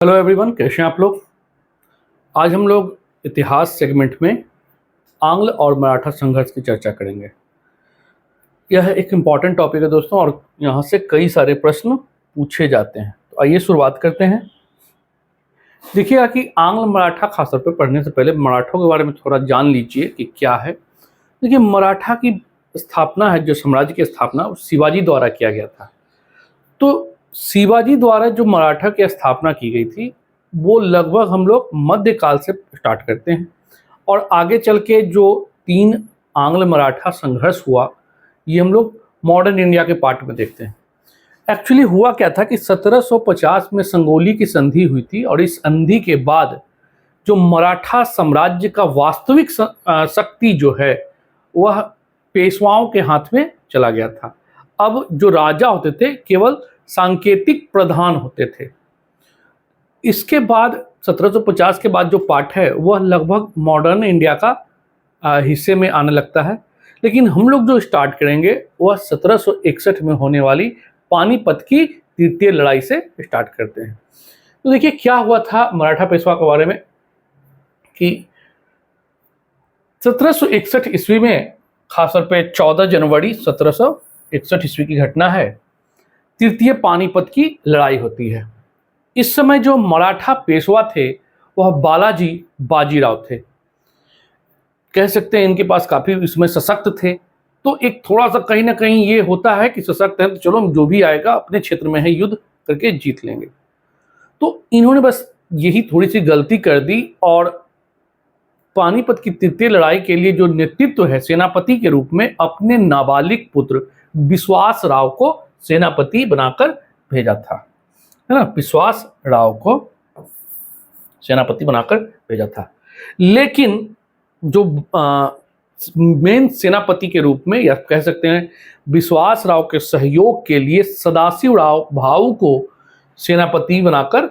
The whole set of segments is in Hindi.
हेलो एवरीवन, कैसे हैं आप लोग। आज हम लोग इतिहास सेगमेंट में आंग्ल और मराठा संघर्ष की चर्चा करेंगे। यह एक इम्पॉर्टेंट टॉपिक है दोस्तों, और यहाँ से कई सारे प्रश्न पूछे जाते हैं। तो आइए शुरुआत करते हैं। देखिएगा कि आंग्ल मराठा खासतौर पर पढ़ने से पहले मराठों के बारे में थोड़ा जान लीजिए कि क्या है। देखिए, मराठा की स्थापना है, जो साम्राज्य की स्थापना शिवाजी द्वारा किया गया था। तो शिवाजी द्वारा जो मराठा की स्थापना की गई थी वो लगभग हम लोग मध्यकाल से स्टार्ट करते हैं, और आगे चल के जो 3 आंग्ल मराठा संघर्ष हुआ ये हम लोग मॉडर्न इंडिया के पार्ट में देखते हैं। एक्चुअली हुआ क्या था कि 1750 में संगोली की संधि हुई थी, और इस संधि के बाद जो मराठा साम्राज्य का वास्तविक शक्ति जो है वह पेशवाओं के हाथ में चला गया था। अब जो राजा होते थे केवल सांकेतिक प्रधान होते थे। इसके बाद 1750 के बाद जो पार्ट है वह लगभग मॉडर्न इंडिया का हिस्से में आने लगता है। लेकिन हम लोग जो स्टार्ट करेंगे वह 1761 में होने वाली पानीपत की तृतीय लड़ाई से स्टार्ट करते हैं। तो देखिए क्या हुआ था मराठा पेशवा के बारे में कि 1761 ईस्वी में, खासतौर पे 14 जनवरी 1761 ईस्वी की घटना है, तृतीय पानीपत की लड़ाई होती है। इस समय जो मराठा पेशवा थे वह बालाजी बाजीराव थे। कह सकते हैं इनके पास काफ़ी इसमें सशक्त थे। तो एक थोड़ा सा कहीं ना कहीं ये होता है कि सशक्त है तो चलो जो भी आएगा अपने क्षेत्र में है युद्ध करके जीत लेंगे। तो इन्होंने बस यही थोड़ी सी गलती कर दी, और पानीपत की तृतीय लड़ाई के लिए जो नेतृत्व है सेनापति के रूप में अपने नाबालिग पुत्र विश्वास राव को सेनापति बनाकर भेजा था, है ना। विश्वास राव को सेनापति बनाकर भेजा था। लेकिन जो मेन सेनापति के रूप में, या कह सकते हैं विश्वास राव के सहयोग के लिए, सदाशिव राव भाऊ को सेनापति बनाकर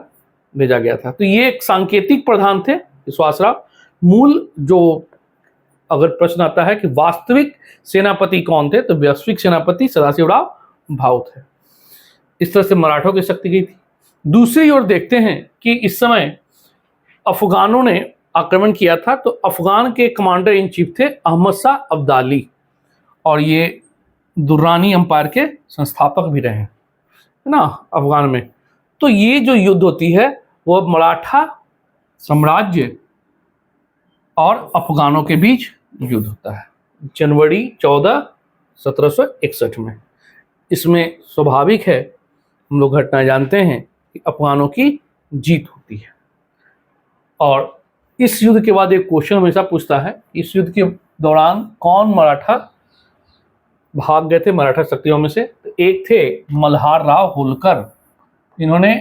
भेजा गया था। तो ये एक सांकेतिक प्रधान थे विश्वास राव। मूल जो अगर प्रश्न आता है कि वास्तविक सेनापति कौन थे, तो वास्तविक सेनापति सदाशिव राव भाऊ थे। इस तरह से मराठों की शक्ति गई थी। दूसरी ओर देखते हैं कि इस समय अफगानों ने आक्रमण किया था। तो अफगान के कमांडर इन चीफ थे अहमद शाह अब्दाली, और ये दुर्रानी एम्पायर के संस्थापक भी रहे, है ना, अफगान में। तो ये जो युद्ध होती है वो मराठा साम्राज्य और अफगानों के बीच युद्ध होता है जनवरी 14, 1761 में। इसमें स्वाभाविक है, हम लोग घटना जानते हैं कि अफगानों की जीत होती है। और इस युद्ध के बाद एक क्वेश्चन हमेशा पूछता है, इस युद्ध के दौरान कौन मराठा भाग गए थे मराठा शक्तियों में से। तो एक थे मल्हार राव होलकर, इन्होंने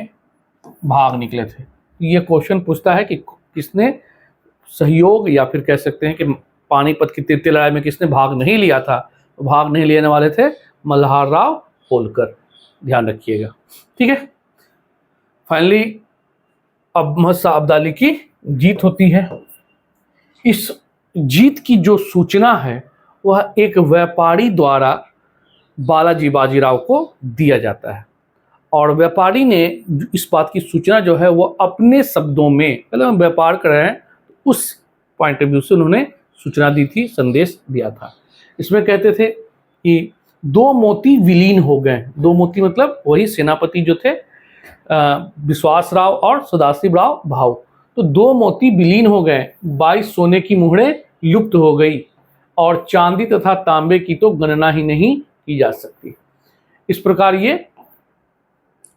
भाग निकले थे। ये क्वेश्चन पूछता है कि किसने सहयोग, या फिर कह सकते हैं कि पानीपत की तृतीय लड़ाई में किसने भाग नहीं लिया था। तो भाग नहीं लेने वाले थे मल्हार राव होलकर, ध्यान रखिएगा, ठीक है। फाइनली अहमद शाह अब्दाली की जीत होती है। इस जीत की जो सूचना है वह एक व्यापारी द्वारा बालाजी बाजीराव को दिया जाता है, और व्यापारी ने इस बात की सूचना जो है वो अपने शब्दों में, पहले हम व्यापार कर रहे हैं उस पॉइंट ऑफ व्यू से उन्होंने सूचना दी थी, संदेश दिया था। इसमें कहते थे कि 2 मोती विलीन हो गए। 2 मोती मतलब वही सेनापति जो थे विश्वास राव और सदाशिव राव भाऊ। तो 2 मोती विलीन हो गए, 22 सोने की मुहरें लुप्त हो गई, और चांदी तथा तांबे की तो गणना ही नहीं की जा सकती। इस प्रकार ये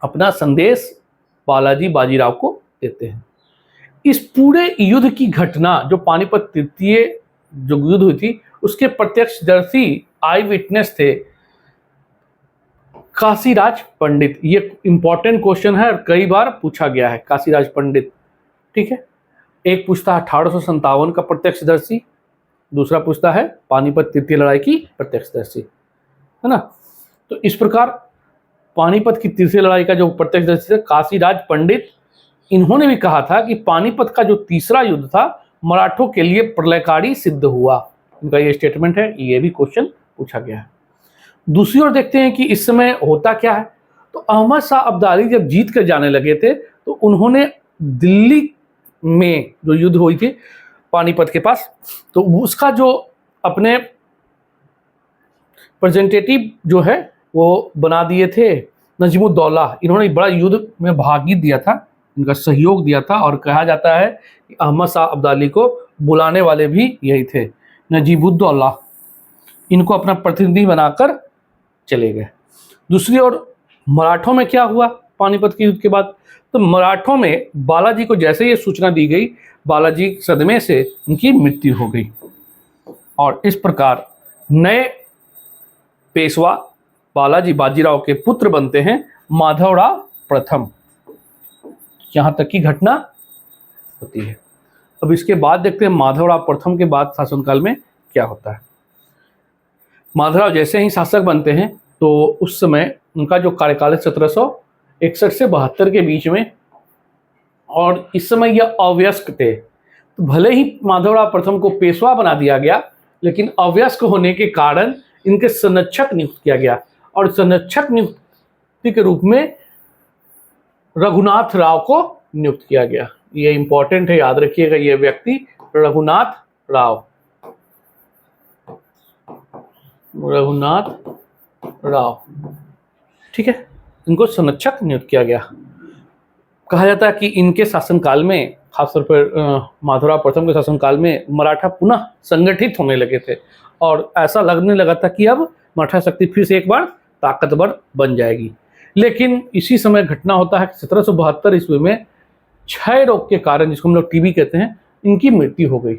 अपना संदेश बालाजी बाजीराव को देते हैं। इस पूरे युद्ध की घटना, जो पानीपत तृतीय जो युद्ध हुई थी, उसके प्रत्यक्षदर्शी आई विटनेस थे काशीराज पंडित। ये इंपॉर्टेंट क्वेश्चन है और कई बार पूछा गया है, काशीराज पंडित, ठीक है। एक पूछता है 1857 का प्रत्यक्षदर्शी, दूसरा पूछता है पानीपत तृतीय लड़ाई की प्रत्यक्षदर्शी, है ना। तो इस प्रकार पानीपत की तृतीय लड़ाई का जो प्रत्यक्षदर्शी थे काशीराज पंडित, इन्होंने भी कहा था कि पानीपत का जो तीसरा युद्ध था मराठों के लिए प्रलयकारी सिद्ध हुआ। इनका ये स्टेटमेंट है, ये भी क्वेश्चन पूछा गया है। दूसरी ओर देखते हैं कि इस समय होता क्या है। तो अहमद शाह अब्दाली जब जीत कर जाने लगे थे तो उन्होंने दिल्ली में जो युद्ध हुई थी पानीपत के पास, तो उसका जो अपने रिप्रेजेंटेटिव जो है वो बना दिए थे नजीमुद्दौला। इन्होंने बड़ा युद्ध में भागी दिया था, इनका सहयोग दिया था, और कहा जाता है कि अहमद शाह अब्दाली को बुलाने वाले भी यही थे, नजीमुद्दौला। इनको अपना प्रतिनिधि बनाकर चले गए। दूसरी ओर मराठों में क्या हुआ पानीपत के युद्ध के बाद? तो मराठों में बालाजी को जैसे ये सूचना दी गई, बालाजी सदमे से उनकी मृत्यु हो गई, और इस प्रकार नए पेशवा बालाजी बाजीराव के पुत्र बनते हैं माधवराव प्रथम। यहाँ तक की घटना होती है। अब इसके बाद देखते हैं माधवराव प्रथम के बाद शासनकाल में क्या होता है। माधवराव जैसे ही शासक बनते हैं तो उस समय उनका जो कार्यकाल है 1761 से 72 के बीच में, और इस समय यह अवयस्क थे। तो भले ही माधवराव प्रथम को पेशवा बना दिया गया, लेकिन अवयस्क होने के कारण इनके संरक्षक नियुक्त किया गया, और संरक्षक नियुक्ति के रूप में रघुनाथ राव को नियुक्त किया गया। ये इंपॉर्टेंट है, याद रखिएगा, ये व्यक्ति रघुनाथ राव, ठीक है, इनको संरक्षक नियुक्त किया गया। कहा जाता है कि इनके शासनकाल में, खासतौर पर माधवराव प्रथम के शासनकाल में, मराठा पुनः संगठित होने लगे थे, और ऐसा लगने लगा था कि अब मराठा शक्ति फिर से एक बार ताकतवर बन जाएगी। लेकिन इसी समय घटना होता है कि 1772 ईस्वी में क्षय रोग के कारण, जिसको हम लोग टीबी कहते हैं, इनकी मृत्यु हो गई।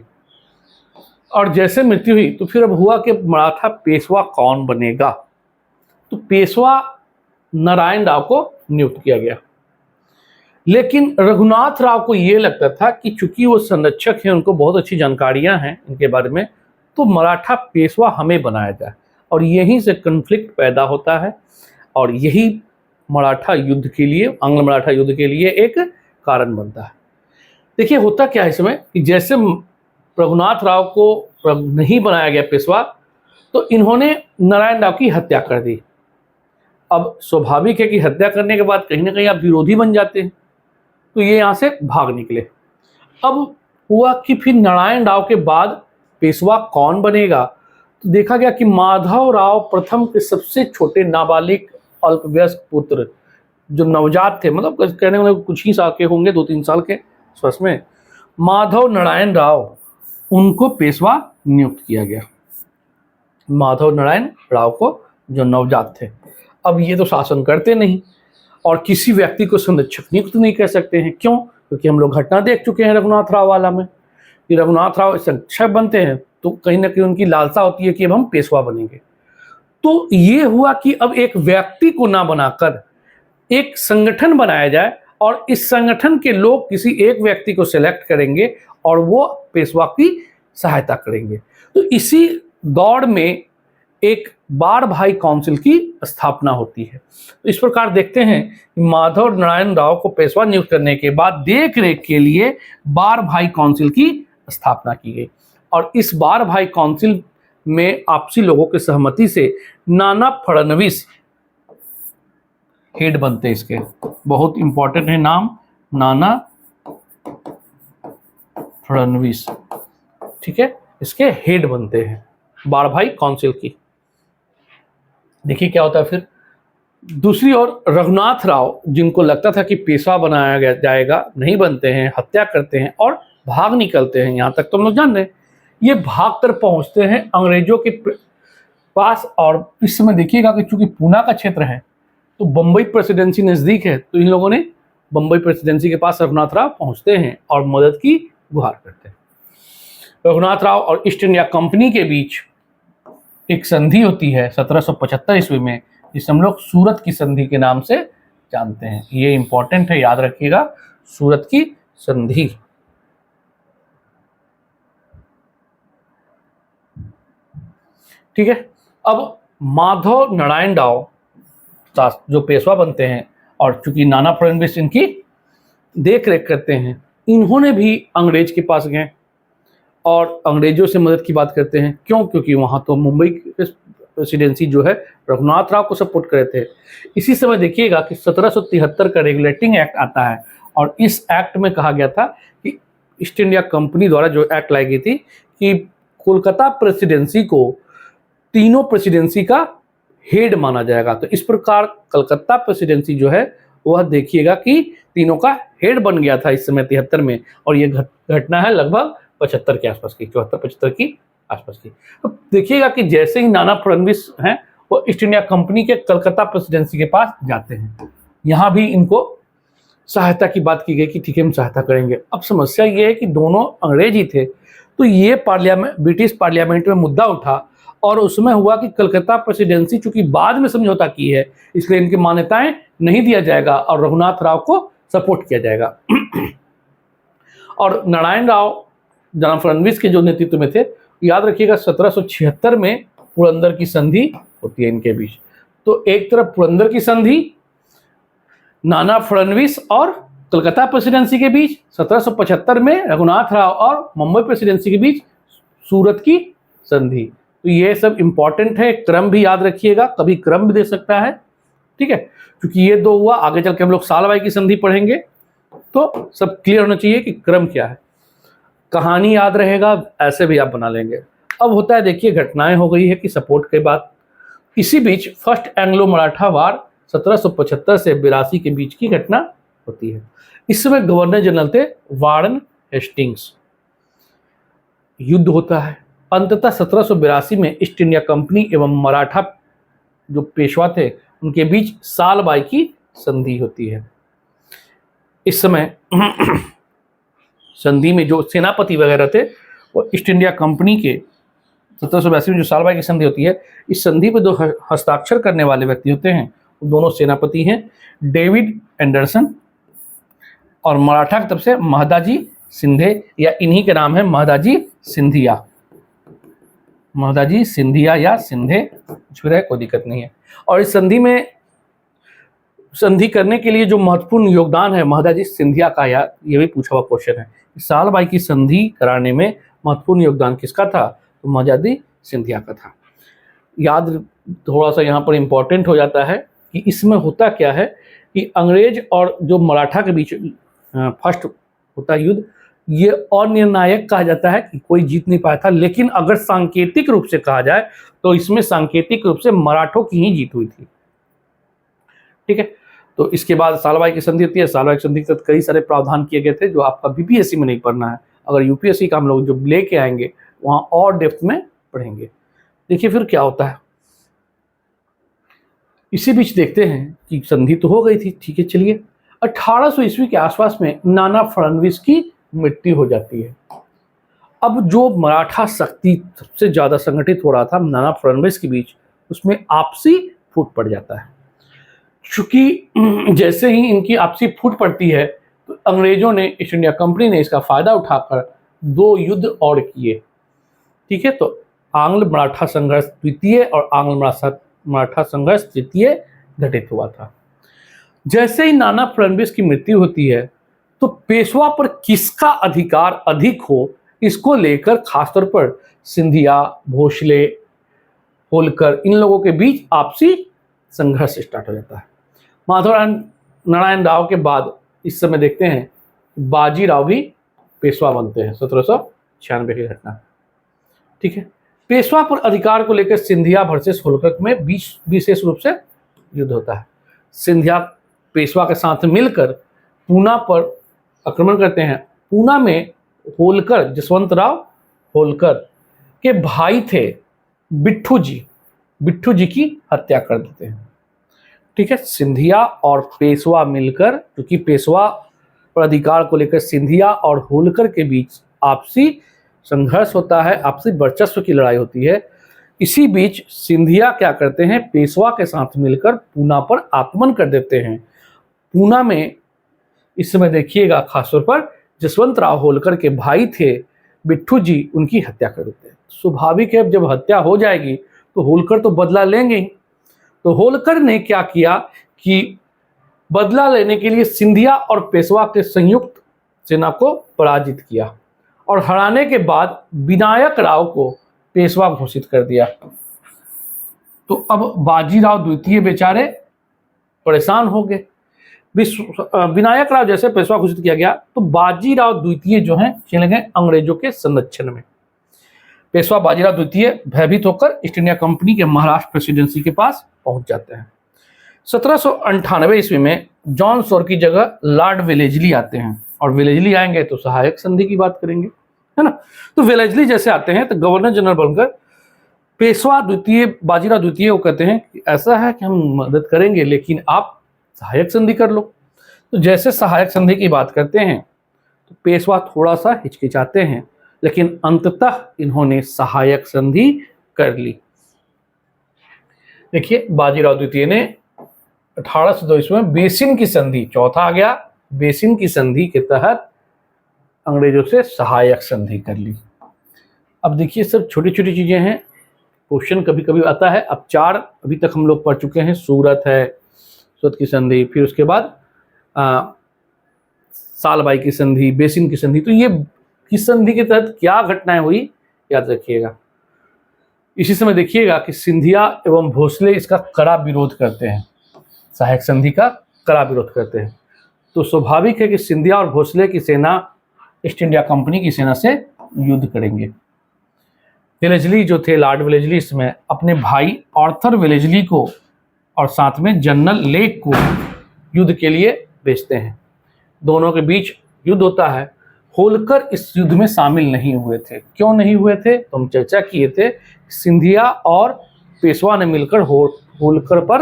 और जैसे मृत्यु हुई तो फिर अब हुआ कि मराठा पेशवा कौन बनेगा? तो पेशवा नारायण राव को नियुक्त किया गया। लेकिन रघुनाथ राव को ये लगता था कि चूंकि वो संरक्षक हैं, उनको बहुत अच्छी जानकारियां हैं इनके बारे में, तो मराठा पेशवा हमें बनाया जाए, और यहीं से कन्फ्लिक्ट पैदा होता है, और यही मराठा युद्ध के लिए, आंग्ल मराठा युद्ध के लिए एक कारण बनता है। देखिए होता क्या है इसमें कि जैसे रघुनाथ राव को नहीं बनाया गया पेशवा, तो इन्होंने नारायण राव की हत्या कर दी। अब स्वाभाविक है कि हत्या करने के बाद कहीं ना कहीं आप विरोधी बन जाते हैं, तो ये यहाँ से भाग निकले। अब हुआ कि फिर नारायण राव के बाद पेशवा कौन बनेगा? तो देखा गया कि माधवराव प्रथम के सबसे छोटे नाबालिग अल्पवयस्क पुत्र, जो नवजात थे, मतलब कहने वाले कुछ ही साल के होंगे, 2-3 साल के स्वस्थ में, माधव नारायण राव, उनको पेशवा नियुक्त किया गया। माधव नारायण राव को, जो नवजात थे। अब ये तो शासन करते नहीं, और किसी व्यक्ति को संरक्षक नियुक्त नहीं कर सकते हैं। क्यों? क्योंकि हम लोग घटना देख चुके हैं रघुनाथ राव वाला में, कि रघुनाथ राव संरक्षक बनते हैं तो कहीं ना कहीं उनकी लालसा होती है कि अब हम पेशवा बनेंगे। तो ये हुआ कि अब एक व्यक्ति को ना बनाकर एक संगठन बनाया जाए, और इस संगठन के लोग किसी एक व्यक्ति को सिलेक्ट करेंगे और वो पेशवा की सहायता करेंगे। तो इसी दौड़ में एक बार भाई काउंसिल की स्थापना होती है। तो इस प्रकार देखते हैं कि माधव नारायण राव को पेशवा नियुक्त करने के बाद देख रेख के लिए बार भाई काउंसिल की स्थापना की गई, और इस बार भाई काउंसिल में आपसी लोगों की सहमति से नाना फडणवीस हेड बनते हैं। इसके बहुत इंपॉर्टेंट है नाम, नाना फडणवीस, ठीक है, इसके हेड बनते हैं बार भाई काउंसिल की। देखिए क्या होता है फिर। दूसरी ओर रघुनाथ राव, जिनको लगता था कि पेशवा बनाया जाएगा, नहीं बनते हैं, हत्या करते हैं और भाग निकलते हैं। यहाँ तक तो हम लोग जान रहे हैं। ये भाग कर पहुंचते हैं अंग्रेजों के पास, और इस समय देखिएगा कि चूंकि पूना का क्षेत्र है तो बम्बई प्रेसिडेंसी नज़दीक है, तो इन लोगों ने बम्बई प्रेसिडेंसी के पास रघुनाथ राव पहुंचते हैं और मदद की गुहार करते हैं। रघुनाथ राव और ईस्ट इंडिया कंपनी के बीच एक संधि होती है 1775 ईस्वी में, जिसे हम लोग सूरत की संधि के नाम से जानते हैं। ये इंपॉर्टेंट है, याद रखिएगा, सूरत की संधि। ठीक है। अब माधव नारायण राव जो पेशवा बनते हैं, और चूंकि नाना फडणवीस इनकी देख रेख करते हैं, इन्होंने भी अंग्रेज के पास गए और अंग्रेजों से मदद की बात करते हैं। क्यों? क्योंकि वहाँ तो मुंबई प्रेसिडेंसी जो है रघुनाथ राव को सपोर्ट कर रहे थे। इसी समय देखिएगा कि 1773 का रेगुलेटिंग एक्ट आता है, और इस एक्ट में कहा गया था कि ईस्ट इंडिया कंपनी द्वारा जो एक्ट लाई गई थी कि कोलकाता प्रेसिडेंसी को तीनों प्रेसिडेंसी का हेड माना जाएगा। तो इस प्रकार कलकत्ता प्रेसिडेंसी जो है वह देखिएगा कि तीनों का हेड बन गया था इस समय 73 में, और ये घटना है लगभग 75 के आसपास की, 74-75 की आसपास की। तो देखिएगा कि जैसे ही नाना फडणवीस हैं वो ईस्ट इंडिया कंपनी के कलकत्ता प्रेसिडेंसी के पास जाते हैं, यहाँ भी इनको सहायता की बात की गई कि ठीक है हम सहायता करेंगे। अब समस्या ये है कि दोनों अंग्रेज ही थे, तो ये ब्रिटिश पार्लियामेंट में मुद्दा उठा और उसमें हुआ कि कलकत्ता प्रेसिडेंसी चूंकि बाद में समझौता की है इसलिए इनकी मान्यताएं नहीं दिया जाएगा और रघुनाथ राव को सपोर्ट किया जाएगा। और नारायण राव जनाब फडणवीस के जो नेतृत्व में थे, याद रखिएगा 1776 में पुरंदर की संधि होती है इनके बीच। तो एक तरफ पुरंदर की संधि नाना फडणवीस और कलकत्ता प्रेसिडेंसी के बीच, 1775 में रघुनाथ राव और मुंबई प्रेसिडेंसी के बीच सूरत की संधि। तो ये सब इंपॉर्टेंट है, क्रम भी याद रखिएगा, कभी क्रम भी दे सकता है, ठीक है, क्योंकि ये दो हुआ, आगे चल के हम लोग सालबाई की संधि पढ़ेंगे तो सब क्लियर होना चाहिए कि क्रम क्या है। कहानी याद रहेगा, ऐसे भी आप बना लेंगे। अब होता है, देखिए घटनाएं हो गई है कि सपोर्ट के बाद, इसी बीच फर्स्ट एंग्लो मराठा वार 1775 से 82 के बीच की घटना होती है। इस समय गवर्नर जनरल थे वारन हेस्टिंग्स। युद्ध होता है, अंततः 1782 में ईस्ट इंडिया कंपनी एवं मराठा जो पेशवा थे उनके बीच सालबाई की संधि होती है। इस समय संधि में जो सेनापति वगैरह थे वो ईस्ट इंडिया कंपनी के 1782 में जो सालबाई की संधि होती है, इस संधि पे दो हस्ताक्षर करने वाले व्यक्ति होते हैं, वो दोनों सेनापति हैं, डेविड एंडरसन और मराठा की तरफ से महदाजी सिंधे, या इन्हीं के नाम है महदाजी सिंधिया। महदाजी सिंधिया या सिंधे कुछ भी रहे, कोई दिक्कत नहीं है। और इस संधि में संधि करने के लिए जो महत्वपूर्ण योगदान है महदाजी सिंधिया का, या ये भी पूछा हुआ क्वेश्चन है, सालबाई की संधि कराने में महत्वपूर्ण योगदान किसका था? तो महदाजी सिंधिया का था। याद थोड़ा सा यहाँ पर इंपॉर्टेंट हो जाता है कि इसमें होता क्या है कि अंग्रेज और जो मराठा के बीच फर्स्ट होता है युद्ध, ये अनिर्णायक कहा जाता है कि कोई जीत नहीं पाया था, लेकिन अगर सांकेतिक रूप से कहा जाए तो इसमें सांकेतिक रूप से मराठों की ही जीत हुई थी, ठीक है। तो इसके बाद सालबाई की संधि होती है। सालबाई की संधि के कई सारे प्रावधान किए गए थे जो आपका बीपीएससी में नहीं पढ़ना है, अगर यूपीएससी का हम लोग जो लेके आएंगे वहाँ और डेप्थ में पढ़ेंगे। देखिए फिर क्या होता है, इसी बीच देखते हैं कि संधि तो हो गई थी, ठीक है, चलिए 1800 ईस्वी के आसपास में नाना फडणवीस की मृत्यु हो जाती है। अब जो मराठा शक्ति सबसे ज़्यादा संगठित हो रहा था नाना फडणवीस के बीच, उसमें आपसी फूट पड़ जाता है। चूंकि जैसे ही इनकी आपसी फूट पड़ती है तो अंग्रेजों ने, ईस्ट इंडिया कंपनी ने इसका फायदा उठाकर दो युद्ध और किए, ठीक है। तो आंग्ल मराठा संघर्ष द्वितीय और आंग्ल मराठा संघर्ष तृतीय घटित हुआ था। जैसे ही नाना फडणवीस की मृत्यु होती है तो पेशवा पर किसका अधिकार अधिक हो, इसको लेकर खासतौर पर सिंधिया, भोसले, होलकर, इन लोगों के बीच आपसी संघर्ष स्टार्ट हो जाता है। माधवराव नारायण राव के बाद इस समय देखते हैं बाजीराव भी पेशवा बनते हैं, 1796 की घटना, ठीक है। पेशवा पर अधिकार को लेकर सिंधिया वर्सेस होलकर में विशेष रूप से युद्ध होता है। सिंधिया पेशवा के साथ मिलकर पूना पर आक्रमण करते हैं। पूना में होलकर, जसवंतराव होलकर के भाई थे बिट्ठू जी की हत्या कर देते हैं, ठीक है। सिंधिया और पेशवा मिलकर, क्योंकि पेशवा पर अधिकार को लेकर सिंधिया और होलकर के बीच आपसी संघर्ष होता है, आपसी वर्चस्व की लड़ाई होती है। इसी बीच सिंधिया क्या करते हैं, पेशवा के साथ मिलकर पूना पर आक्रमण कर देते हैं। पूना में इस समय देखिएगा खासतौर पर जसवंतराव होलकर के भाई थे बिट्ठू जी, उनकी हत्या कर देते हैं। स्वाभाविक है, जब हत्या हो जाएगी तो होलकर तो बदला लेंगे ही। तो होलकर ने क्या किया कि बदला लेने के लिए सिंधिया और पेशवा के संयुक्त सेना को पराजित किया और हराने के बाद विनायक राव को पेशवा घोषित कर दिया। तो अब बाजीराव द्वितीय बेचारे परेशान हो गए। विनायक राव जैसे पेशवा घोषित किया गया तो बाजीराव द्वितीय जो हैं चले गए अंग्रेजों के संरक्षण में। पेशवा बाजीराव द्वितीय भयभीत होकर ईस्ट इंडिया कंपनी के महाराष्ट्र प्रेसिडेंसी के पास पहुंच जाते हैं। 1798 ईस्वी में जॉन सोर की जगह लॉर्ड वेलेजली आते हैं, और वेलेजली आएंगे तो सहायक संधि की बात करेंगे, है ना। तो वेलेजली जैसे आते हैं तो गवर्नर जनरल बनकर पेशवा द्वितीय बाजीराव द्वितीय को कहते हैं कि ऐसा है कि हम मदद करेंगे लेकिन आप सहायक संधि कर लो। तो जैसे सहायक संधि की बात करते हैं तो पेशवा थोड़ा सा हिचकिचाते हैं, लेकिन अंततः इन्होंने सहायक संधि कर ली। देखिए बाजीराव द्वितीय ने 1802 ईस्वी में बेसिन की संधि, चौथा आ गया, बेसिन की संधि के तहत अंग्रेजों से सहायक संधि कर ली। अब देखिए सब छोटी छोटी चीजें हैं, क्वेश्चन कभी कभी आता है। अब 4 अभी तक हम लोग पढ़ चुके हैं, सूरत है, सूरत की संधि, फिर उसके बाद सालबाई की संधि, बेसिन की संधि। तो ये किस संधि के तहत क्या घटनाएं हुई याद रखिएगा। इसी समय देखिएगा कि सिंधिया एवं भोसले इसका कड़ा विरोध करते हैं, सहायक संधि का कड़ा विरोध करते हैं। तो स्वाभाविक है कि सिंधिया और भोसले की सेना ईस्ट इंडिया कंपनी की सेना से युद्ध करेंगे। वेलेजली जो थे, लॉर्ड वेलेजली, इसमें अपने भाई आर्थर वेलेजली को और साथ में जनरल लेक को युद्ध के लिए भेजते हैं। दोनों के बीच युद्ध होता है। होलकर इस युद्ध में शामिल नहीं हुए थे। क्यों नहीं हुए थे तो हम चर्चा किए थे। सिंधिया और पेशवा ने मिलकर होलकर पर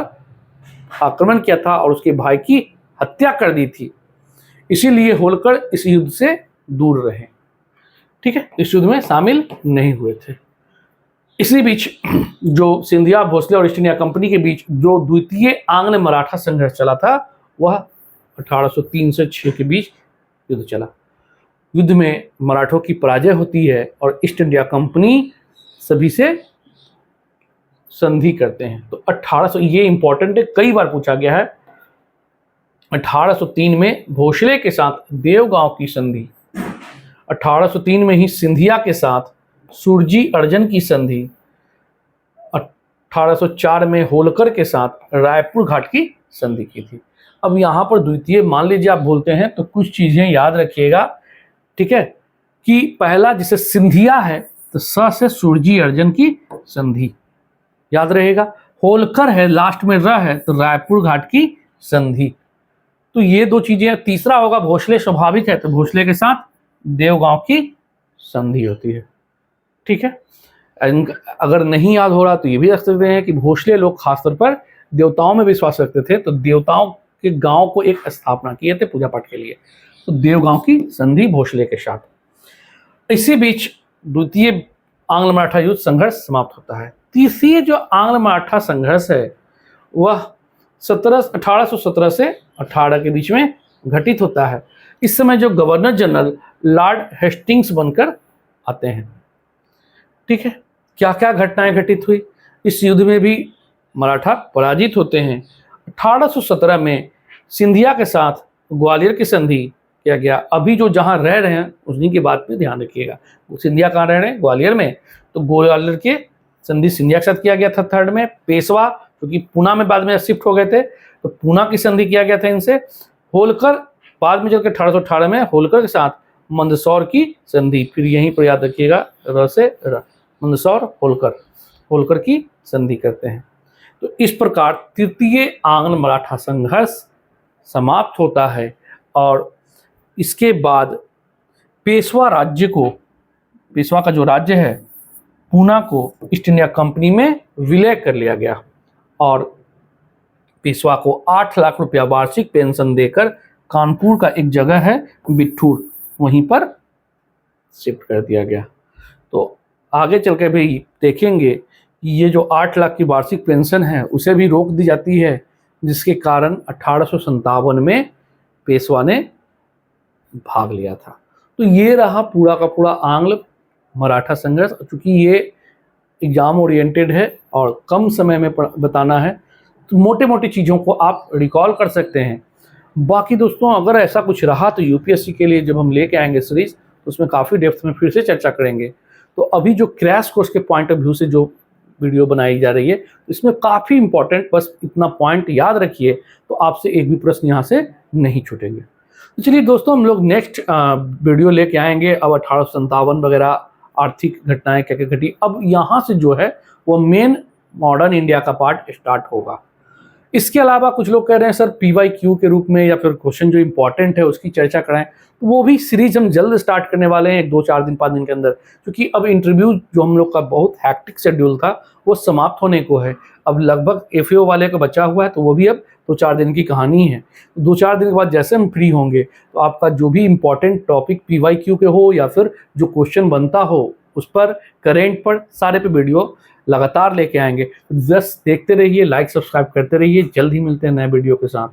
आक्रमण किया था और उसके भाई की हत्या कर दी थी, इसीलिए होलकर इस युद्ध से दूर रहे। ठीक है, इस युद्ध में शामिल नहीं हुए थे। इसी बीच जो सिंधिया, भोसले और ईस्ट इंडिया कंपनी के बीच जो द्वितीय आंग्ल मराठा संघर्ष चला था वह 1803 से 6 के बीच युद्ध चला। युद्ध में मराठों की पराजय होती है और ईस्ट इंडिया कंपनी सभी से संधि करते हैं। तो 1800, ये इंपॉर्टेंट है, कई बार पूछा गया है। 1803 में भोसले के साथ देवगांव की संधि, 1803 में ही सिंधिया के साथ सुरजी अर्जन की संधि, 1804 में होलकर के साथ रायपुर घाट की संधि की थी। अब यहाँ पर द्वितीय मान लीजिए आप बोलते हैं तो कुछ चीजें याद रखिएगा, ठीक है, कि पहला जिसे सिंधिया है तो स से सुरजी अर्जन की संधि याद रहेगा। होलकर है, लास्ट में र है तो रायपुर घाट की संधि। तो ये 2 चीजें। तीसरा होगा भोसले, स्वाभाविक है, तो भोसले के साथ देवगांव की संधि होती है। ठीक है, अगर नहीं याद हो रहा तो ये भी रख सकते हैं कि भोसले लोग खासतौर पर देवताओं में विश्वास रखते थे, तो देवताओं के गांव को एक स्थापना किए थे पूजा पाठ के लिए, तो देवगांव की संधि भोसले के साथ। इसी बीच द्वितीय आंग्ल मराठा युद्ध संघर्ष समाप्त होता है। तीसरी जो आंग्ल मराठा संघर्ष है वह 1817 से 18 के बीच में घटित होता है। इस समय जो गवर्नर जनरल लॉर्ड हेस्टिंग्स बनकर आते हैं। ठीक है, क्या क्या घटनाएं घटित हुई इस युद्ध में भी मराठा पराजित होते हैं। 1817 में सिंधिया के साथ ग्वालियर की संधि किया गया। अभी जो जहां रह रहे हैं उन्हीं की बात पे ध्यान रखिएगा। सिंधिया कहाँ रह रहे हैं? ग्वालियर में। तो ग्वालियर के संधि सिंधिया के साथ किया गया था। थर्ड में पेशवा, क्योंकि पूना में बाद में शिफ्ट हो गए थे, तो पूना की संधि किया गया था इनसे। होलकर बाद में चल के 1818 में होलकर के साथ मंदसौर की संधि, फिर यहीं पर याद रखिएगा र से र, मंदसौर होलकर, होलकर की संधि करते हैं। तो इस प्रकार तृतीय आंग्ल मराठा संघर्ष समाप्त होता है और इसके बाद पेशवा राज्य को, पेशवा का जो राज्य है पूना को ईस्ट इंडिया कंपनी में विलय कर लिया गया और पेशवा को 8 लाख रुपया वार्षिक पेंशन देकर कानपुर का एक जगह है बिठूर, वहीं पर शिफ्ट कर दिया गया। तो आगे चल के भी देखेंगे कि ये जो 8 लाख की वार्षिक पेंशन है उसे भी रोक दी जाती है, जिसके कारण 1857 में पेशवा ने भाग लिया था। तो ये रहा पूरा का पूरा आंग्ल मराठा संघर्ष। चूंकि ये एग्जाम ओरिएंटेड है और कम समय में बताना है, तो मोटे मोटी चीज़ों को आप रिकॉल कर सकते हैं। बाकी दोस्तों अगर ऐसा कुछ रहा तो यूपीएससी के लिए जब हम लेके आएंगे सीरीज, तो उसमें काफ़ी डेप्थ में फिर से चर्चा करेंगे। तो अभी जो क्रैश कोर्स के पॉइंट ऑफ व्यू से जो वीडियो बनाई जा रही है। इसमें काफ़ी इंपॉर्टेंट, बस इतना पॉइंट याद रखिए तो आपसे एक भी प्रश्न यहाँ से नहीं छूटेंगे। तो चलिए दोस्तों, हम लोग नेक्स्ट वीडियो लेके आएंगे। अब 1857 वगैरह आर्थिक घटनाएं क्या क्या घटी, अब यहाँ से जो है वो मेन मॉडर्न इंडिया का पार्ट स्टार्ट होगा। इसके अलावा कुछ लोग कह रहे हैं सर PYQ के रूप में या फिर क्वेश्चन जो इंपॉर्टेंट है उसकी चर्चा कराएं, तो वो भी सीरीज हम जल्द स्टार्ट करने वाले हैं, 2-4 दिन 5 दिन के अंदर, क्योंकि अब इंटरव्यू जो हम लोग का बहुत हैक्टिक शेड्यूल था वो समाप्त होने को है। अब लगभग FAO वाले को बचा हुआ है, तो वो भी अब 2-4 दिन की कहानी है। 2-4 दिन के बाद जैसे हम फ्री होंगे तो आपका जो भी इंपॉर्टेंट टॉपिक PYQ के हो या फिर जो क्वेश्चन बनता हो उस पर, करेंट पर, सारे पे वीडियो लगातार लेके आएंगे। बस देखते रहिए, लाइक सब्सक्राइब करते रहिए। जल्द ही मिलते हैं नए वीडियो के साथ।